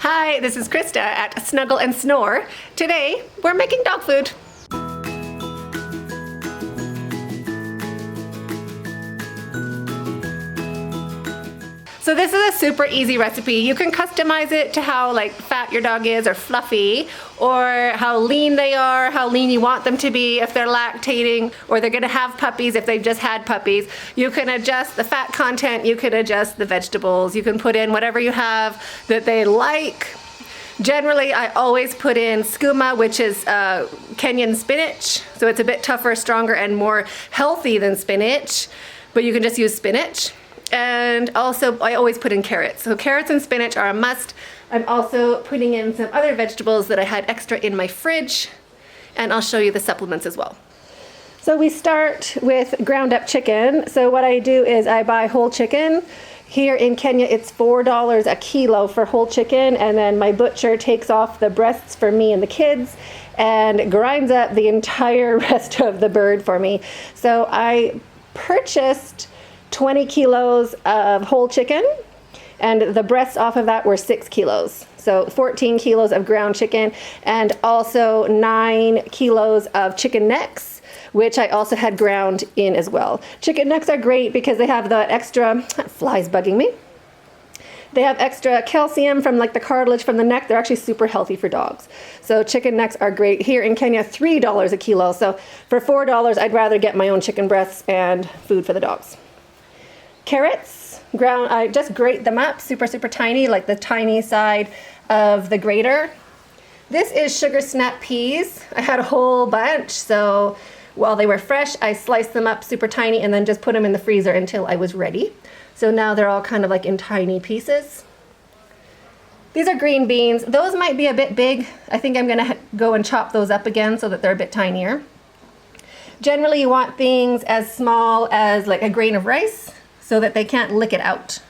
Hi, this is Krista at Snuggle and Snore. Today, we're making dog food. So this is a super easy recipe. You can customize it to how fat your dog is or fluffy, or how lean they are, how lean you want them to be if they're lactating or they're gonna have puppies if they've just had puppies. You can adjust the fat content, you can adjust the vegetables, you can put in whatever you have that they like. Generally, I always put in skooma, which is Kenyan spinach. So it's a bit tougher, stronger, and more healthy than spinach, but you can just use spinach. And also, I always put in carrots. So carrots and spinach are a must. I'm also putting in some other vegetables that I had extra in my fridge, and I'll show you the supplements as well. So we start with ground up chicken. So what I do is I buy whole chicken. Here in Kenya, it's $4 a kilo for whole chicken, and then my butcher takes off the breasts for me and the kids and grinds up the entire rest of the bird for me. So I purchased 20 kilos of whole chicken, and the breasts off of that were 6 kilos. So 14 kilos of ground chicken, and also 9 kilos of chicken necks, which I also had ground in as well. Chicken necks are great because they have the extra, flies bugging me. They have extra calcium from the cartilage from the neck. They're actually super healthy for dogs. So chicken necks are great. Here in Kenya, $3 a kilo. So for $4, I'd rather get my own chicken breasts and food for the dogs. Carrots, ground, I just grate them up, super tiny, like the tiny side of the grater. This is sugar snap peas. I had a whole bunch, so while they were fresh, I sliced them up super tiny and then just put them in the freezer until I was ready. So now they're all kind of in tiny pieces. These are green beans. Those might be a bit big. I think I'm gonna go and chop those up again so that they're a bit tinier. Generally, you want things as small as a grain of rice, so that they can't lick it out.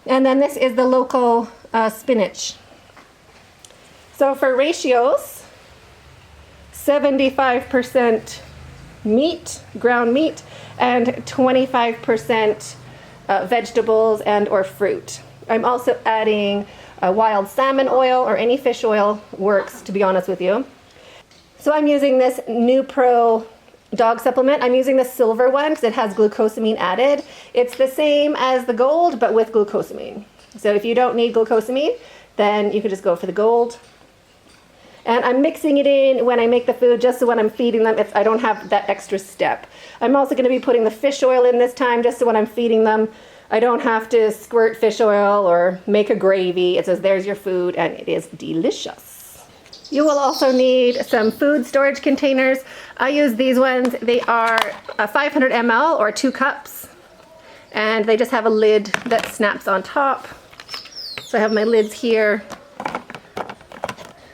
And then this is the local spinach. So for ratios, 75% meat, ground meat, and 25% vegetables and or fruit. I'm also adding wild salmon oil, or any fish oil works, to be honest with you. So I'm using this New Pro dog supplement. I'm using the silver one because it has glucosamine added. It's the same as the gold, but with glucosamine. So if you don't need glucosamine, then you could just go for the gold. And I'm mixing it in when I make the food, just so when I'm feeding them, I don't have that extra step. I'm also going to be putting the fish oil in this time, just so when I'm feeding them, I don't have to squirt fish oil or make a gravy. It says there's your food, and it is delicious. You will also need some food storage containers. I use these ones. They are 500 ml or 2 cups, and they just have a lid that snaps on top. So I have my lids here,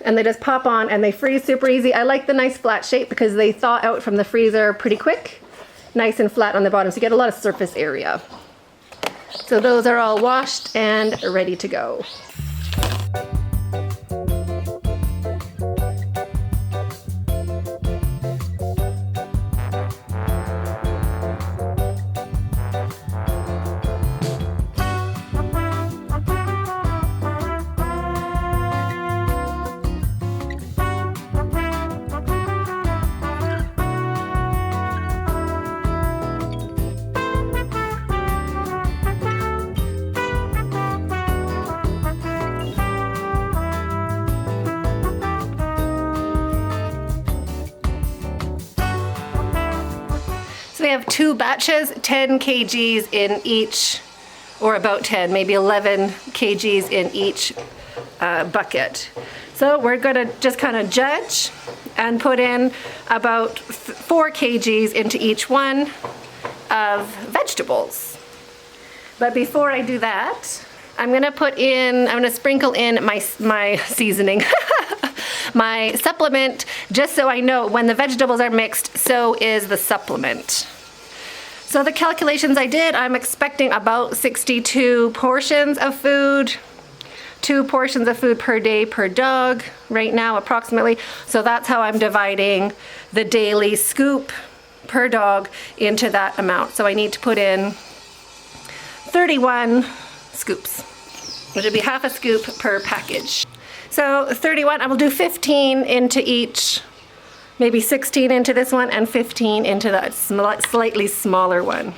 and they just pop on and they freeze super easy. I like the nice flat shape because they thaw out from the freezer pretty quick. Nice and flat on the bottom, so you get a lot of surface area. So those are all washed and ready to go. We have 2 batches, 10 kgs in each, or about 10, maybe 11 kgs in each bucket. So we're gonna just kind of judge and put in about 4 kgs into each one of vegetables. But before I do that, I'm gonna sprinkle in my seasoning, my supplement, just so I know when the vegetables are mixed, so is the supplement. So the calculations I did, I'm expecting about 62 portions of food, 2 portions of food per day per dog right now approximately. So that's how I'm dividing the daily scoop per dog into that amount. So I need to put in 31 scoops. which would be half a scoop per package. So 31, I will do 15 into each, maybe 16 into this one and 15 into that slightly smaller one.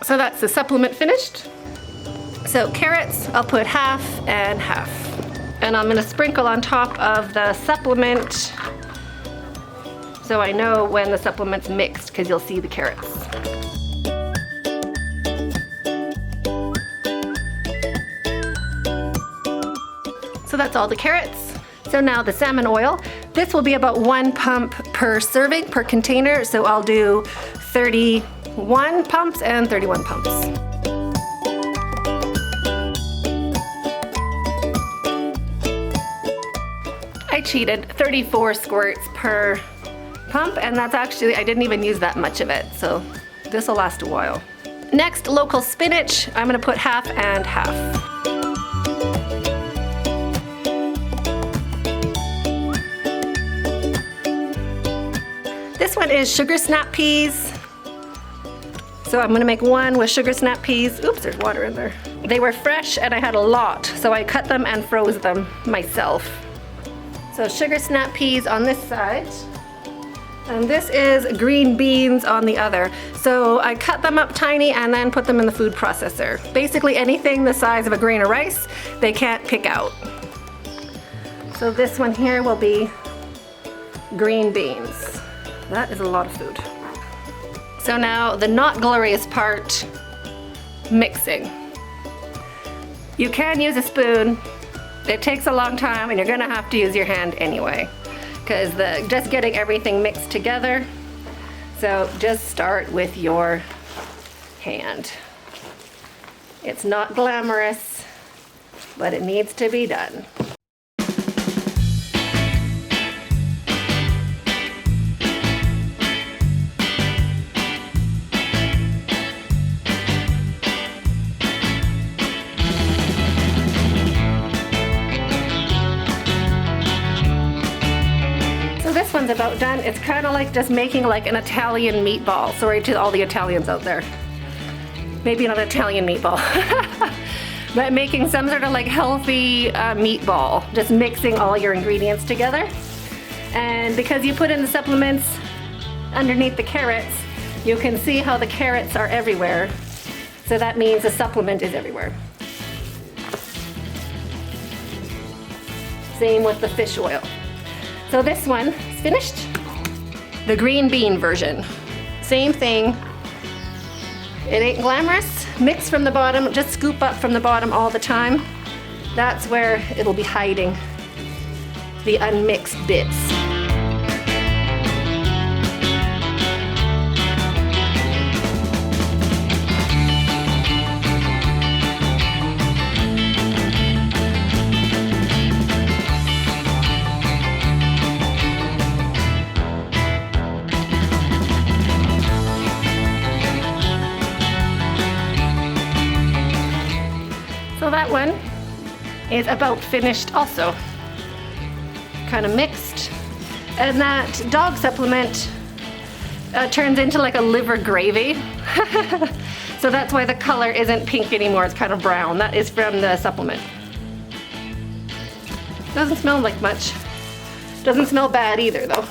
So that's the supplement finished. So carrots, I'll put half and half. And I'm gonna sprinkle on top of the supplement so I know when the supplement's mixed, because you'll see the carrots. So that's all the carrots. So now the salmon oil. This will be about 1 pump per serving, per container. So I'll do 31 pumps and 31 pumps. I cheated, 34 squirts per pump, and that's actually, I didn't even use that much of it, so this will last a while. Next, local spinach. I'm gonna put half and half. This one is sugar snap peas. So I'm gonna make one with sugar snap peas. Oops, there's water in there. They were fresh and I had a lot, so I cut them and froze them myself. So sugar snap peas on this side. And this is green beans on the other. So I cut them up tiny and then put them in the food processor. Basically anything the size of a grain of rice, they can't pick out. So this one here will be green beans. That is a lot of food. So now the not glorious part, mixing. You can use a spoon. It takes a long time and you're gonna have to use your hand anyway, because just getting everything mixed together. So just start with your hand. It's not glamorous, but it needs to be done. This one's about done. It's kind of like just making like an Italian meatball. Sorry to all the Italians out there. Maybe not Italian meatball. But making some sort of like healthy meatball. Just mixing all your ingredients together. And because you put in the supplements underneath the carrots, you can see how the carrots are everywhere. So that means the supplement is everywhere. Same with the fish oil. So this one is finished. The green bean version. Same thing. It ain't glamorous. Mix from the bottom, just scoop up from the bottom all the time. That's where it'll be hiding the unmixed bits. So that one is about finished also. Kind of mixed. And that dog supplement turns into like a liver gravy. So that's why the color isn't pink anymore, it's kind of brown. That is from the supplement. Doesn't smell like much. Doesn't smell bad either though.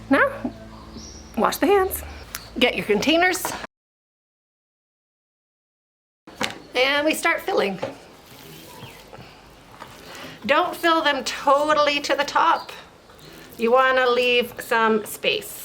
Now, wash the hands. Get your containers. And we start filling. Don't fill them totally to the top. You want to leave some space.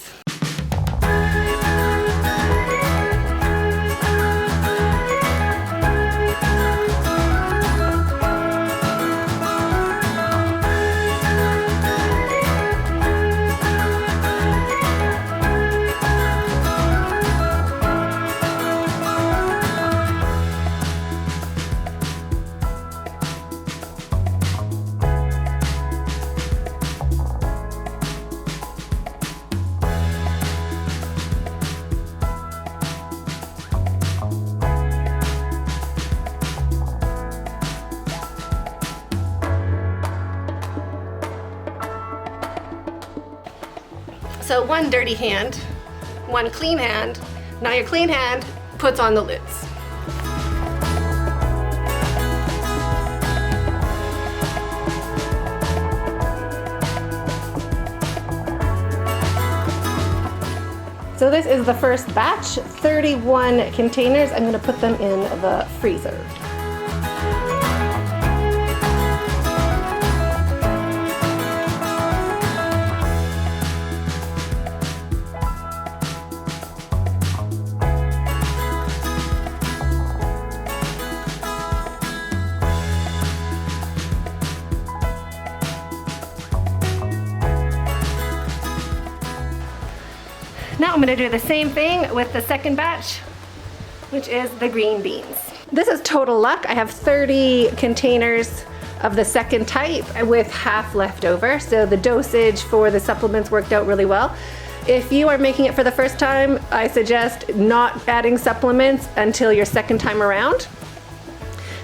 So one dirty hand, one clean hand. Now your clean hand puts on the lids. So this is the first batch, 31 containers. I'm gonna put them in the freezer. Now I'm gonna do the same thing with the second batch, which is the green beans. This is total luck. I have 30 containers of the second type with half left over. So the dosage for the supplements worked out really well. If you are making it for the first time, I suggest not adding supplements until your second time around.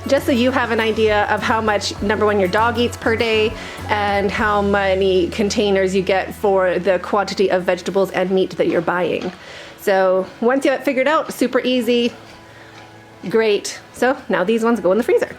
Just so you have an idea of how much, number one, your dog eats per day and how many containers you get for the quantity of vegetables and meat that you're buying. So once you have it figured out, super easy, great. So now these ones go in the freezer.